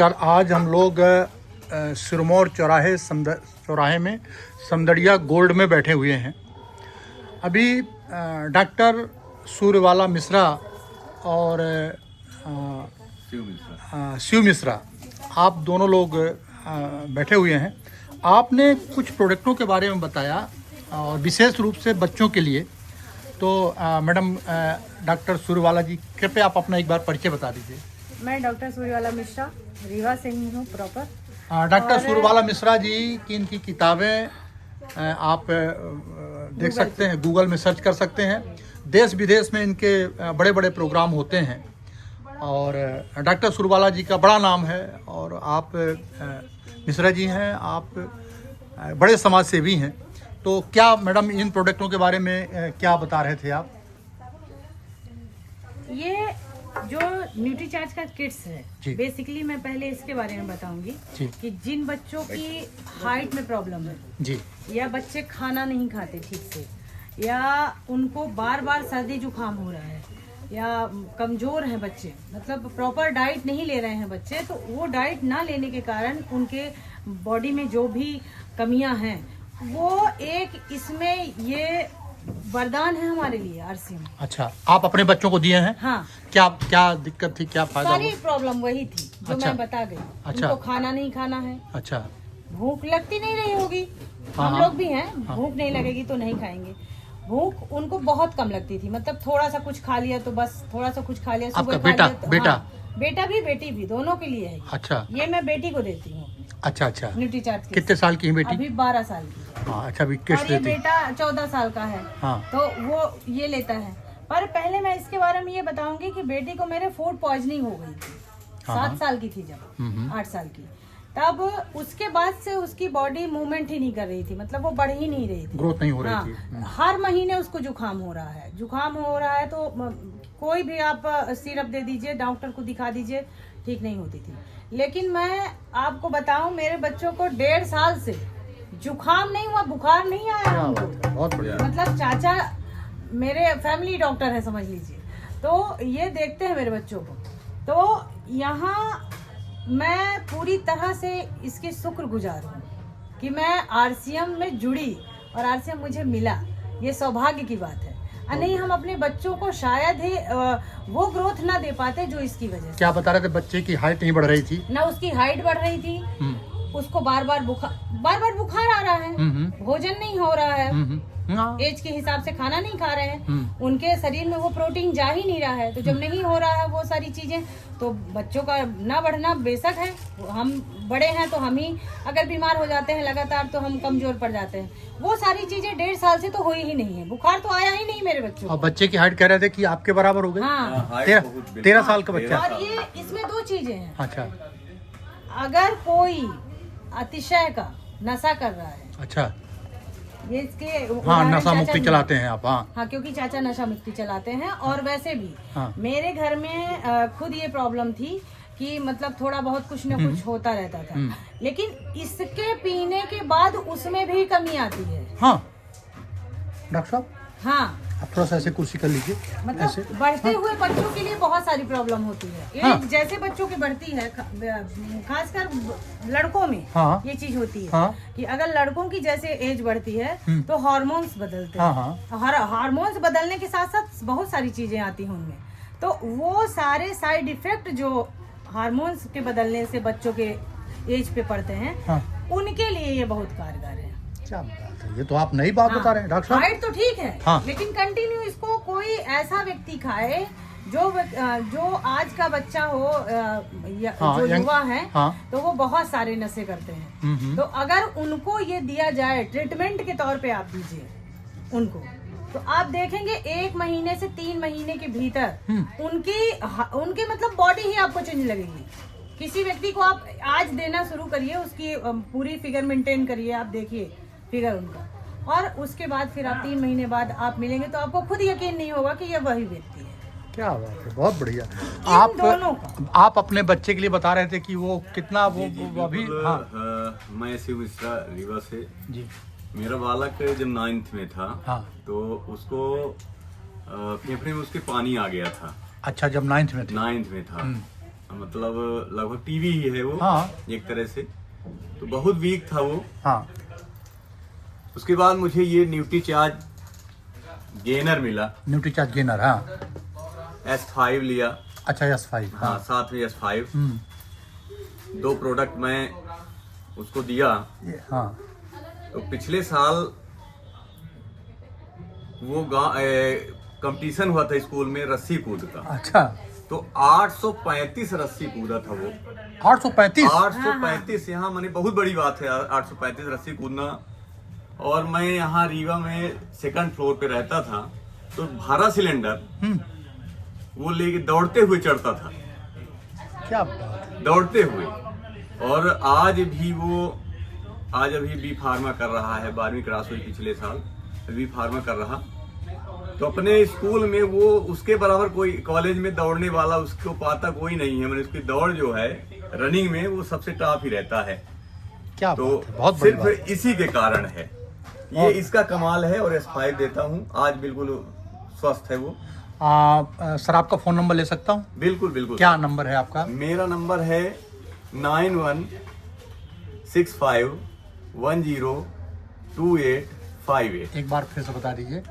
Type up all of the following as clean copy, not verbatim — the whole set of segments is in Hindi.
नमस्कार। आज हम लोग सिरमौर चौराहे में समदड़िया गोल्ड में बैठे हुए हैं। अभी डॉक्टर सूर्यवाला मिश्रा और शिव मिश्रा आप दोनों लोग बैठे हुए हैं। आपने कुछ प्रोडक्टों के बारे में बताया और विशेष रूप से बच्चों के लिए। तो मैडम डॉक्टर सूर्यवाला जी, कृपया आप अपना एक बार परिचय बता दीजिए। मैं डॉक्टर सूर्यवाला मिश्रा रीवा से ही हूँ प्रॉपर। डॉक्टर सूर्यवाला मिश्रा जी की इनकी किताबें आप देख सकते हैं, गूगल में सर्च कर सकते हैं। देश विदेश में इनके बड़े बड़े प्रोग्राम होते हैं और डॉक्टर सूर्यवाला जी का बड़ा नाम है। और आप मिश्रा जी हैं, आप बड़े समाज सेवी हैं। तो क्या मैडम इन प्रोडक्टों के बारे में क्या बता रहे थे आप? ये जो न्यूट्रीचार्ज का किट्स है, बेसिकली मैं पहले इसके बारे में बताऊंगी कि जिन बच्चों की हाइट में प्रॉब्लम है जी, या बच्चे खाना नहीं खाते ठीक से, या उनको बार बार सर्दी जुकाम हो रहा है, या कमजोर हैं बच्चे, मतलब प्रॉपर डाइट नहीं ले रहे हैं बच्चे, तो वो डाइट ना लेने के कारण उनके बॉडी में जो भी कमियां हैं वो एक इसमें ये वरदान है हमारे लिए आरसीएम। अच्छा, आप अपने बच्चों को दिए हैं? हाँ। क्या दिक्कत थी, क्या फायदा? सारी प्रॉब्लम वही थी जो मैं बता गई। उनको खाना नहीं खाना है। अच्छा। भूख लगती नहीं रही होगी, हम लोग भी हैं, भूख नहीं लगेगी तो नहीं खाएंगे। भूख उनको बहुत कम लगती थी, मतलब थोड़ा सा कुछ खा लिया तो बस, थोड़ा सा कुछ खा लिया, सुबह खा लिया तो, बेटा भी बेटी भी दोनों के लिए है। अच्छा। ये मैं बेटी को देती हूँ। अच्छा। न्यूट्रीचार्ज। कितने साल की है बेटी? अभी 12 साल की। अच्छा, अभी किस्त ये बेटा 14 साल का है। तो वो ये लेता है। पर पहले मैं इसके बारे में ये बताऊंगी कि बेटी को मेरे फूड पॉइजनिंग हो गई थी। 7 साल की थी जब, 8 साल की, तब उसके बाद से उसकी बॉडी मूवमेंट ही नहीं कर रही थी, मतलब वो बढ़ ही नहीं रही थी, ग्रोथ नहीं हो रही थी। हर महीने उसको जुकाम हो रहा है। तो कोई भी आप सिरप दे दीजिए, डॉक्टर को दिखा दीजिए, ठीक नहीं होती थी। लेकिन मैं आपको बताऊं, मेरे बच्चों को 1.5 साल से जुकाम नहीं हुआ, बुखार नहीं आया उनको। बहुत बढ़िया। मतलब चाचा मेरे फैमिली डॉक्टर है, समझ लीजिए। तो ये देखते हैं मेरे बच्चों को। तो यहाँ मैं पूरी तरह से इसकी शुक्रगुजार हूँ कि मैं आरसीएम में जुड़ी और आरसीएम मुझे मिला। ये सौभाग्य की बात है। नहीं, हम अपने बच्चों को शायद ही वो ग्रोथ ना दे पाते जो इसकी वजह से। क्या बता रहे थे? बच्चे की हाइट नहीं बढ़ रही थी ना, उसकी हाइट बढ़ रही थी, उसको बार बार बुखार आ रहा है, भोजन नहीं हो रहा है, एज के हिसाब से खाना नहीं खा रहे हैं, उनके शरीर में वो प्रोटीन जा ही नहीं रहा है। तो जब नहीं हो रहा है वो सारी चीजें, तो बच्चों का ना बढ़ना बेशक है। हम बड़े हैं तो हम ही अगर बीमार हो जाते हैं लगातार तो हम कमजोर पड़ जाते हैं। वो सारी चीजें 1.5 साल से तो हुई ही नहीं है। बुखार तो आया ही नहीं मेरे बच्चों को। और बच्चे की हाइट कह रहे थे कि आपके बराबर हो गए। हाँ, 13 साल का बच्चा। और ये इसमें 2 चीजें हैं। अच्छा। अगर कोई अतिशय का नशा कर रहा है, अच्छा, ये इसके नशा मुक्ति चलाते हैं आप? हाँ, क्योंकि चाचा नशा मुक्ति चलाते हैं। और वैसे भी मेरे घर में खुद ये प्रॉब्लम थी कि मतलब थोड़ा बहुत कुछ न कुछ होता रहता था, लेकिन इसके पीने के बाद उसमें भी कमी आती है। हाँ डॉक्टर साहब, हाँ, आप थोड़ा सा ऐसे कुर्सी कर लीजिए। मतलब ऐसे बढ़ते हुए बच्चों के लिए बहुत सारी प्रॉब्लम होती है। जैसे बच्चों की बढ़ती है, खासकर लड़कों में ये चीज होती है कि अगर लड़कों की जैसे एज बढ़ती है तो हार्मोन्स बदलते हैं। हार्मोन्स बदलने के साथ साथ बहुत सारी चीजें आती हैं उनमें। तो वो सारे साइड इफेक्ट जो हार्मोन्स के बदलने से बच्चों के एज पे पड़ते हैं, उनके लिए ये बहुत कारगर है। ये तो आप नई बात बता रहे हैं डॉक्टर साहब। हाइट तो ठीक है, लेकिन कंटिन्यू इसको कोई ऐसा व्यक्ति खाए जो आज का बच्चा हो, जो युवा है, तो वो बहुत सारे नशे करते हैं। तो अगर उनको ये दिया जाए ट्रीटमेंट के तौर पे, आप दीजिए उनको, तो आप देखेंगे 1 महीने से 3 महीने के भीतर उनकी मतलब बॉडी ही आपको चेंज लगेगी। किसी व्यक्ति को आप आज देना शुरू करिए, उसकी पूरी फिगर मेंटेन करिए, आप देखिए फिगर उनका, और उसके बाद फिर आप 3 महीने बाद आप मिलेंगे तो आपको खुद यकीन नहीं होगा कि ये वही व्यक्ति है। क्या बात है, बहुत बढ़िया। आप अपने बच्चे के लिए बता रहे थे कि वो कितना वो अभी। मैं शिव मिश्रा रीवा से जी। मेरा बालक जब 9th में था, तो उसको फेफड़े में उसके पानी आ गया था। अच्छा, जब 9th में था। मतलब लगभग टीवी ही है वो। हाँ। एक तरह से तो बहुत वीक था वो। हाँ। उसके बाद मुझे ये न्यूट्रीचार्ज गेनर मिला। न्यूट्रीचार्ज गेनर, हाँ। S5 लिया। अच्छा, S5। हाँ, साथ में S5। 2 प्रोडक्ट मैं उसको दिया। हाँ। तो पिछले साल वो कंपटीशन हुआ था स्कूल में रस्सी कूद का। अच्छा। तो 835 रस्सी कूदा था वो। 835? 835 यहाँ मैंने बहुत बड़ी बात है 835 रस्सी कूदना। और मैं यहाँ रीवा में 2nd फ्लोर पे रहता था, तो भारा सिलेंडर वो लेके दौड़ते हुए चढ़ता था। क्या बात है। दौड़ते हुए। और आज अभी बी फार्मा कर रहा है, 12वीं क्लास हुई पिछले साल, बी फार्मा कर रहा। तो अपने स्कूल में वो उसके बराबर कोई कॉलेज में दौड़ने वाला उसको पाता कोई नहीं है। मैंने उसकी दौड़ जो है रनिंग में वो सबसे टॉप ही रहता है। क्या तो बात है, बहुत बड़ी सिर्फ बात। इसी के कारण है ये, इसका कमाल है। और S5 देता हूँ, आज बिल्कुल स्वस्थ है वो। सर, आपका फोन नंबर ले सकता हूँ? बिल्कुल बिल्कुल। क्या नंबर है आपका? मेरा नंबर है 9165102858। एक बार फिर से बता दीजिए।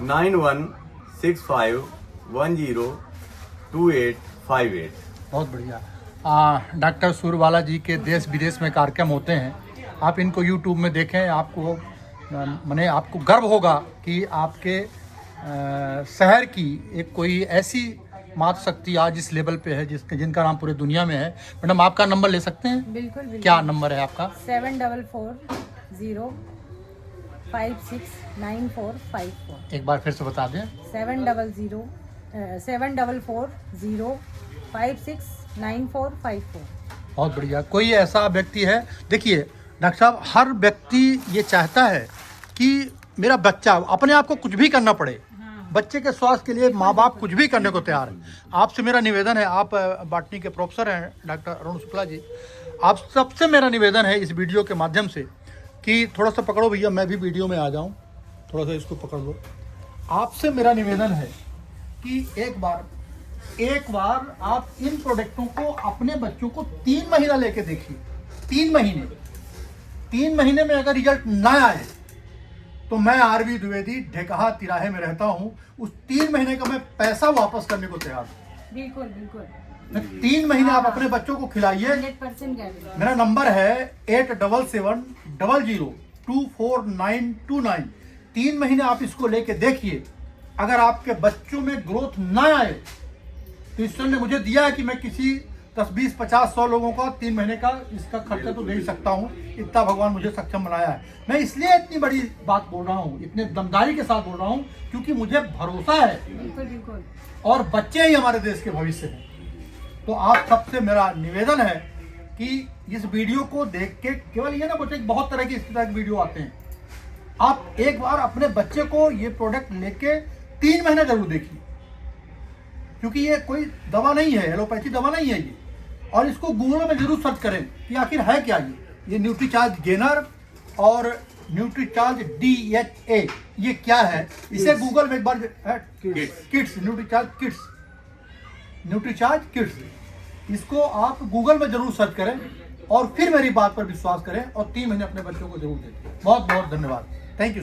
9165102858। बहुत बढ़िया। डॉक्टर सूरवाला जी के देश विदेश में कार्यक्रम होते हैं, आप इनको यूट्यूब में देखें। आपको माने आपको गर्व होगा कि आपके शहर की एक कोई ऐसी मातृ शक्ति आज इस लेवल पे है जिनका नाम पूरे दुनिया में है। मैडम, आपका नंबर ले सकते हैं? बिल्कुल बिल्कुल। क्या नंबर है आपका? 7440569454। एक बार फिर से बता दें। 7440569454। बहुत बढ़िया। कोई ऐसा व्यक्ति है, देखिए डॉक्टर साहब, हर व्यक्ति ये चाहता है कि मेरा बच्चा, अपने आप को कुछ भी करना पड़े, बच्चे के स्वास्थ्य के लिए माँ बाप कुछ भी करने को तैयार है। आपसे मेरा निवेदन है, आप बॉटनी के प्रोफेसर हैं डॉक्टर अरुण शुक्ला जी, आप सबसे मेरा निवेदन है इस वीडियो के माध्यम से कि थोड़ा सा पकड़ो भैया, मैं भी वीडियो में आ जाऊं, थोड़ा सा इसको पकड़ लो। आपसे मेरा निवेदन है कि एक बार आप इन प्रोडक्टों को अपने बच्चों को 3 महीना लेके देखिए। 3 महीने में अगर रिजल्ट ना आए तो मैं RV द्विवेदी ढेकहा तिराहे में रहता हूं, उस 3 महीने का मैं पैसा वापस करने को तैयार हूं। बिल्कुल बिल्कुल। 3 महीने आप अपने बच्चों को खिलाइए। 100% गारंटी। मेरा नंबर है 8770024929। 3 महीने आप इसको लेके देखिए। अगर आपके बच्चों में ग्रोथ ना आए तो ईश्वर ने मुझे दिया है कि मैं किसी 10, 20, 50, 100 लोगों का 3 महीने का इसका खर्चा तो दे ही सकता हूँ। इतना भगवान मुझे सक्षम बनाया है। मैं इसलिए इतनी बड़ी बात बोल रहा हूँ, इतने दमदारी के साथ बोल रहा हूँ, क्योंकि मुझे भरोसा है बिल्कुल बिल्कुल। और बच्चे ही हमारे देश के भविष्य हैं। तो आप सबसे मेरा निवेदन है कि इस वीडियो को देख के, केवल ये ना बच्चे, बहुत तरह की इस तरह के वीडियो आते हैं, आप एक बार अपने बच्चे को ये प्रोडक्ट लेके 3 महीने जरूर देखिए, क्योंकि ये कोई दवा नहीं है, एलोपैथी दवा नहीं है ये। और इसको गूगल में जरूर सर्च करें कि आखिर है क्या ये न्यूट्रीचार्ज गेनर और न्यूट्रीचार्ज DHA ये क्या है। इसे गूगल में एक बार किड्स न्यूट्रीचार्ज किड्स, इसको आप गूगल में जरूर सर्च करें और फिर मेरी बात पर विश्वास करें और 3 महीने अपने बच्चों को जरूर दें। बहुत बहुत धन्यवाद।